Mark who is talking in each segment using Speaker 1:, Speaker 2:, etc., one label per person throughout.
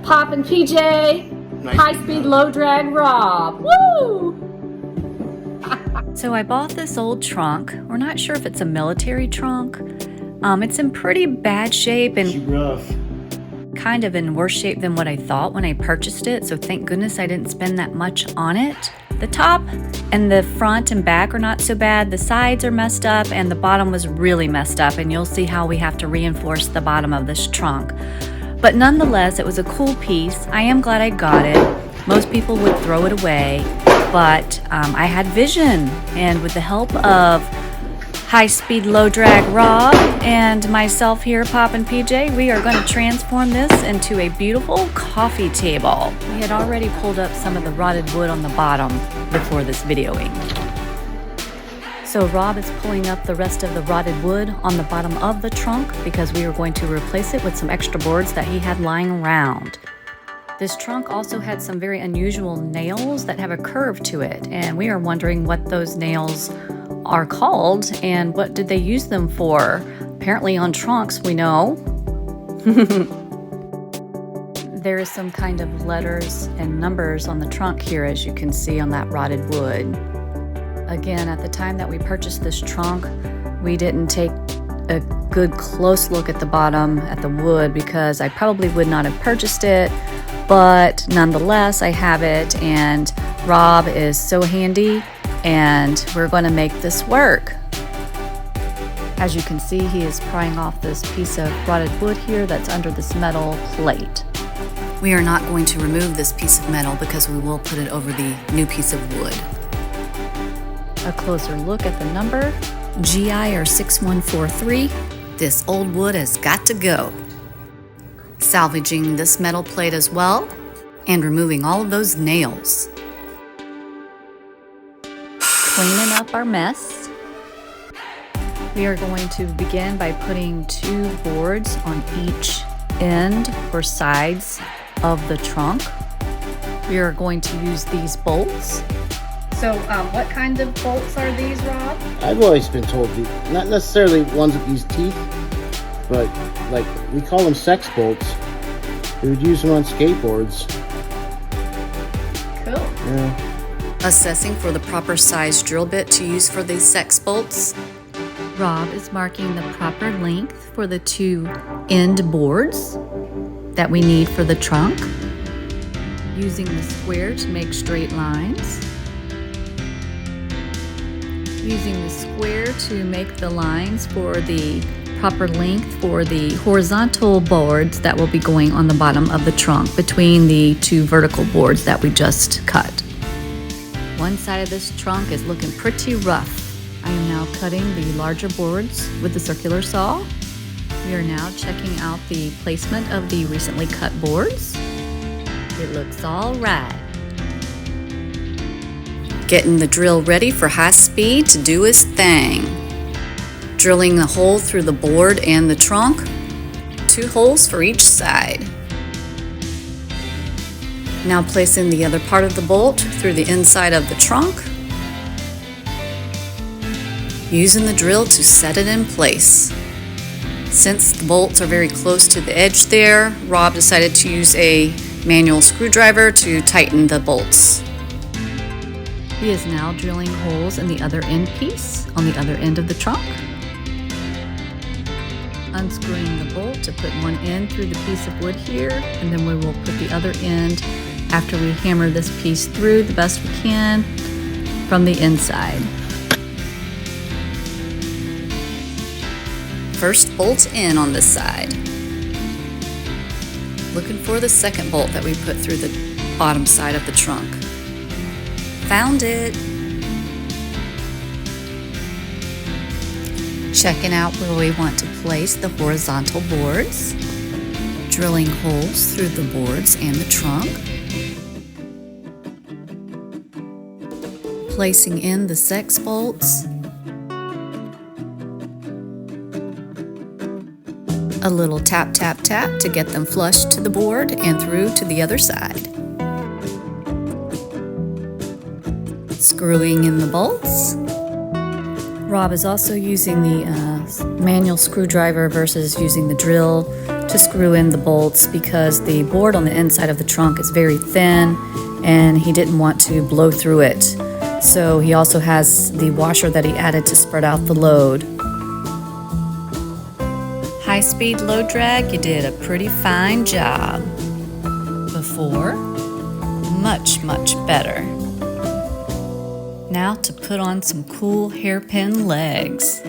Speaker 1: Poppin PJ,
Speaker 2: Nice.
Speaker 1: high-speed, low-drag Rob. Woo!
Speaker 3: So I bought this old trunk. We're not sure if it's a military trunk. It's in pretty bad shape
Speaker 2: She
Speaker 3: and
Speaker 2: rough.
Speaker 3: kind of in worse shape than what I thought when I purchased it. So thank goodness I didn't spend that much on it. The top and the front and back are not so bad. The sides are messed up and the bottom was really messed up. And you'll see how we have to reinforce the bottom of this trunk. But nonetheless, it was a cool piece. I am glad I got it. Most people would throw it away, but I had vision. And with the help of high-speed, low-drag Rob and myself here, Poppin PJ, we are going to transform this into a beautiful coffee table. We had already pulled up some of the rotted wood on the bottom before this videoing. So Rob is pulling up the rest of the rotted wood on the bottom of the trunk because we are going to replace it with some extra boards that he had lying around. This trunk also had some very unusual nails that have a curve to it, and we are wondering what those nails are called and what did they use them for. Apparently on trunks, we know. There is some kind of letters and numbers on the trunk here, as you can see on that rotted wood. Again, at the time that we purchased this trunk, we didn't take a good close look at the bottom, at the wood, because I probably would not have purchased it, but nonetheless, I have it, and Rob is so handy, and we're going to make this work. As you can see, he is prying off this piece of rotted wood here that's under this metal plate. We are not going to remove this piece of metal because we will put it over the new piece of wood. A closer look at the number, GIR 6143. This old wood has got to go. Salvaging this metal plate as well and removing all of those nails. Cleaning up our mess. We are going to begin by putting 2 boards on each end or sides of the trunk. We are going to use these bolts. So what kind of bolts are these, Rob?
Speaker 2: I've always been told, not necessarily ones with these teeth, but like we call them sex bolts. They would use them on skateboards.
Speaker 1: Cool.
Speaker 2: Yeah.
Speaker 3: Assessing for the proper size drill bit to use for these sex bolts. Rob is marking the proper length for the 2 end boards that we need for the trunk. Using the square to make straight lines. Using the square to make the lines for the proper length for the horizontal boards that will be going on the bottom of the trunk between the 2 vertical boards that we just cut. One side of this trunk is looking pretty rough. I am now cutting the larger boards with the circular saw. We are now checking out the placement of the recently cut boards. It looks all right. Getting the drill ready for high speed to do his thing. Drilling a hole through the board and the trunk, 2 holes for each side. Now placing the other part of the bolt through the inside of the trunk. Using the drill to set it in place. Since the bolts are very close to the edge there, Rob decided to use a manual screwdriver to tighten the bolts. He is now drilling holes in the other end piece on the other end of the trunk. Unscrewing the bolt to put one end through the piece of wood here, and then we will put the other end after we hammer this piece through the best we can from the inside. First bolt in on this side. Looking for the second bolt that we put through the bottom side of the trunk. Found it. Checking out where we want to place the horizontal boards. Drilling holes through the boards and the trunk. Placing in the sex bolts. A little tap, tap, tap to get them flush to the board and through to the other side. Screwing in the bolts. Rob is also using the manual screwdriver versus using the drill to screw in the bolts because the board on the inside of the trunk is very thin and he didn't want to blow through it. So he also has the washer that he added to spread out the load. High-speed load drag, you did a pretty fine job. Before, much, much better. Now to put on some cool hairpin legs.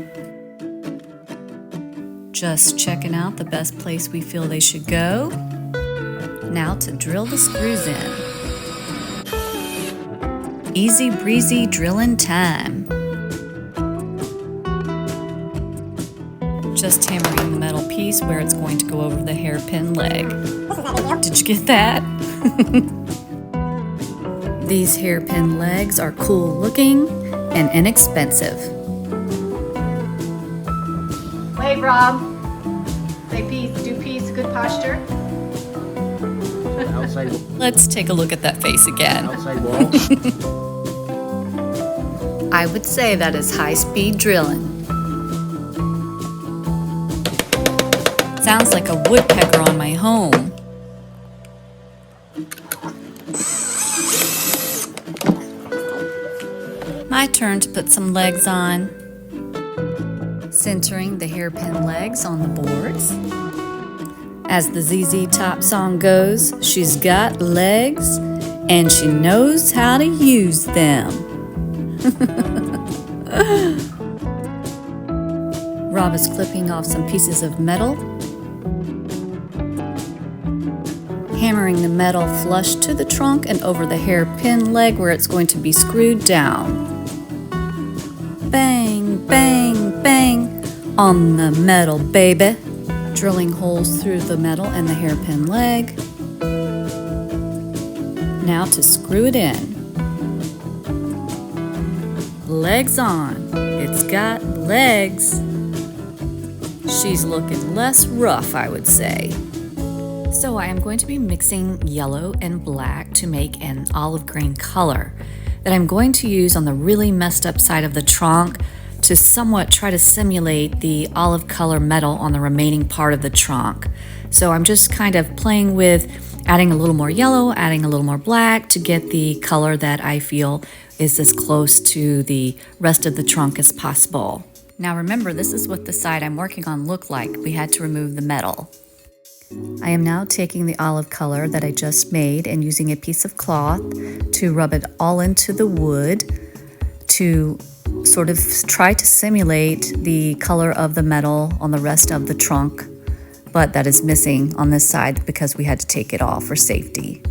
Speaker 3: Just checking out the best place we feel they should go. Now to drill the screws in. Easy breezy drilling time. Just hammering the metal piece where it's going to go over the hairpin leg. Did you get that? These hairpin legs are cool looking and inexpensive.
Speaker 1: Wave, Rob. Say peace, do peace, good posture.
Speaker 2: Outside,
Speaker 3: Let's take a look at that face again.
Speaker 2: outside wall.
Speaker 3: I would say that is high-speed drilling. Sounds like a woodpecker on my home. My turn to put some legs on. Centering the hairpin legs on the boards. As the ZZ Top song goes, she's got legs and she knows how to use them. Rob is clipping off some pieces of metal, hammering the metal flush to the trunk and over the hairpin leg where it's going to be screwed down. Bang, bang, bang on the metal, baby. Drilling holes through the metal and the hairpin leg. Now to screw it in. Legs on. It's got legs. She's looking less rough, I would say. So I am going to be mixing yellow and black to make an olive green color that I'm going to use on the really messed up side of the trunk to somewhat try to simulate the olive color metal on the remaining part of the trunk. So I'm just kind of playing with adding a little more yellow, adding a little more black to get the color that I feel is as close to the rest of the trunk as possible. Now remember, this is what the side I'm working on looked like. We had to remove the metal. I am now taking the olive color that I just made and using a piece of cloth to rub it all into the wood to sort of try to simulate the color of the metal on the rest of the trunk, but that is missing on this side because we had to take it off for safety.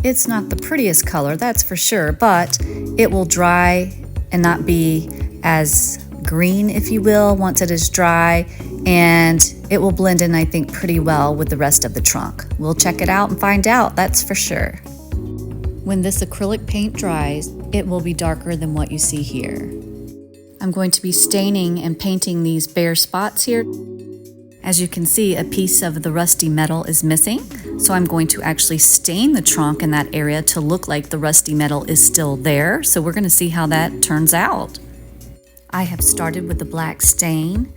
Speaker 3: It's not the prettiest color, that's for sure, but it will dry and not be as green, if you will, once it is dry, and it will blend in, I think, pretty well with the rest of the trunk. We'll check it out and find out, that's for sure. When this acrylic paint dries, it will be darker than what you see here. I'm going to be staining and painting these bare spots here. As you can see, a piece of the rusty metal is missing, so I'm going to actually stain the trunk in that area to look like the rusty metal is still there. So we're going to see how that turns out. I have started with the black stain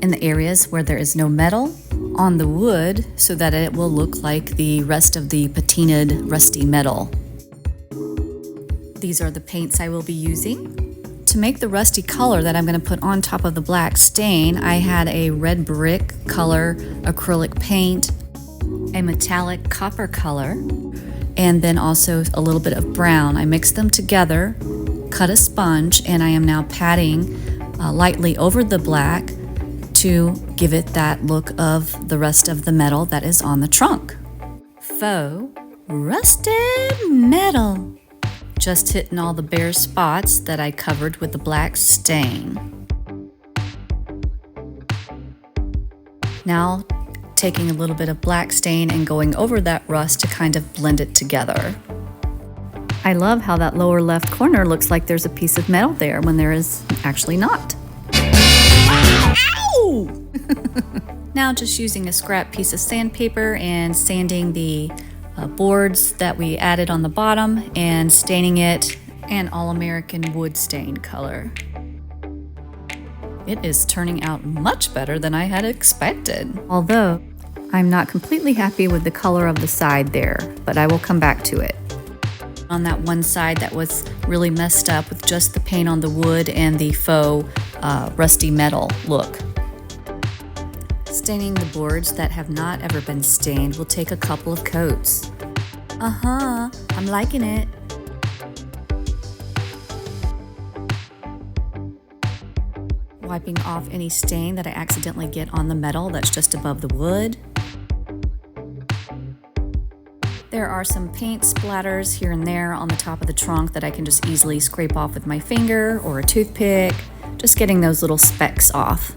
Speaker 3: in the areas where there is no metal on the wood so that it will look like the rest of the patinaed rusty metal. These are the paints I will be using. To make the rusty color that I'm going to put on top of the black stain, I had a red brick color acrylic paint, a metallic copper color, and then also a little bit of brown. I mixed them together, cut a sponge, and I am now patting lightly over the black to give it that look of the rest of the metal that is on the trunk. Faux rusted metal. Just hitting all the bare spots that I covered with the black stain. Now taking a little bit of black stain and going over that rust to kind of blend it together. I love how that lower left corner looks like there's a piece of metal there when there is actually not. Ow! Now just using a scrap piece of sandpaper and sanding the boards that we added on the bottom and staining it an all-American wood stain color. It is turning out much better than I had expected. Although I'm not completely happy with the color of the side there, but I will come back to it. On that one side that was really messed up with just the paint on the wood and the faux rusty metal look. Staining the boards that have not ever been stained will take a couple of coats. I'm liking it. Wiping off any stain that I accidentally get on the metal that's just above the wood. There are some paint splatters here and there on the top of the trunk that I can just easily scrape off with my finger or a toothpick, just getting those little specks off.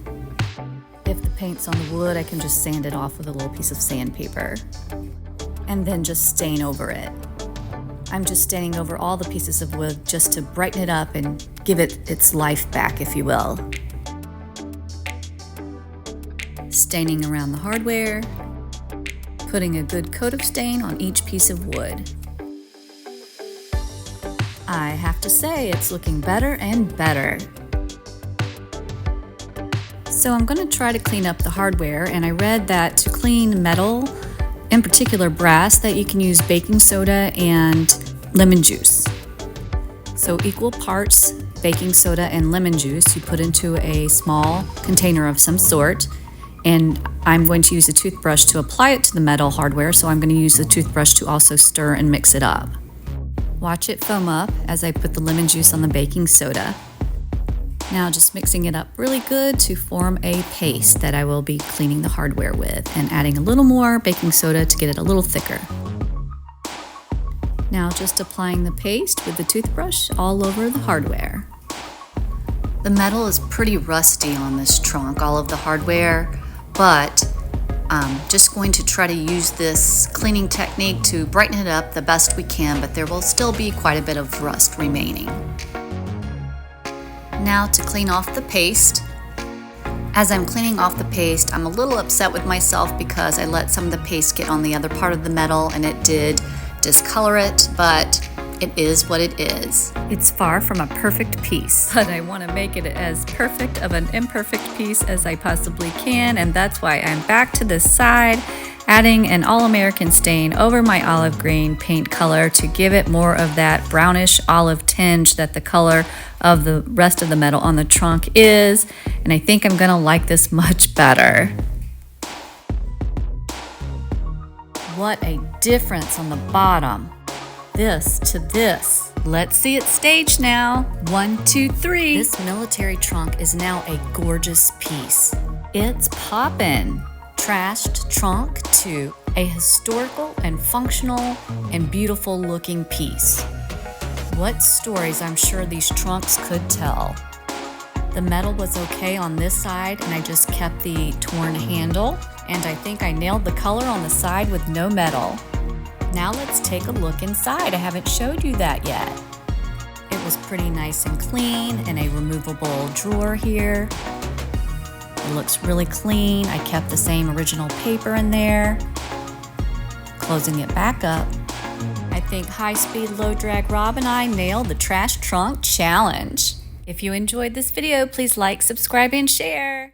Speaker 3: If the paint's on the wood, I can just sand it off with a little piece of sandpaper and then just stain over it. I'm just staining over all the pieces of wood just to brighten it up and give it its life back, if you will. Staining around the hardware, putting a good coat of stain on each piece of wood. I have to say, it's looking better and better. So I'm going to try to clean up the hardware, and I read that to clean metal, in particular brass, that you can use baking soda and lemon juice. So equal parts baking soda and lemon juice you put into a small container of some sort, and I'm going to use a toothbrush to apply it to the metal hardware, so I'm going to use the toothbrush to also stir and mix it up. Watch it foam up as I put the lemon juice on the baking soda. Now just mixing it up really good to form a paste that I will be cleaning the hardware with, and adding a little more baking soda to get it a little thicker. Now just applying the paste with the toothbrush all over the hardware. The metal is pretty rusty on this trunk, all of the hardware, but I'm just going to try to use this cleaning technique to brighten it up the best we can, but there will still be quite a bit of rust remaining. Now to clean off the paste. As I'm cleaning off the paste, I'm a little upset with myself because I let some of the paste get on the other part of the metal and it did discolor it, but it is what it is. It's far from a perfect piece, but I want to make it as perfect of an imperfect piece as I possibly can, and that's why I'm back to this side, adding an All-American stain over my olive green paint color to give it more of that brownish olive tinge that the color of the rest of the metal on the trunk is, and I think I'm gonna like this much better. What a difference on the bottom. This to this. Let's see it staged now. 1, 2, 3. This military trunk is now a gorgeous piece. It's Poppin'. Trashed trunk to a historical and functional and beautiful looking piece. What stories I'm sure these trunks could tell. The metal was okay on this side, and I just kept the torn handle, and I think I nailed the color on the side with no metal. Now let's take a look inside. I haven't showed you that yet. It was pretty nice and clean, and a removable drawer here. It looks really clean. I kept the same original paper in there. Closing it back up. I think High Speed Low Drag Rob and I nailed the trash trunk challenge. If you enjoyed this video, please like, subscribe, and share.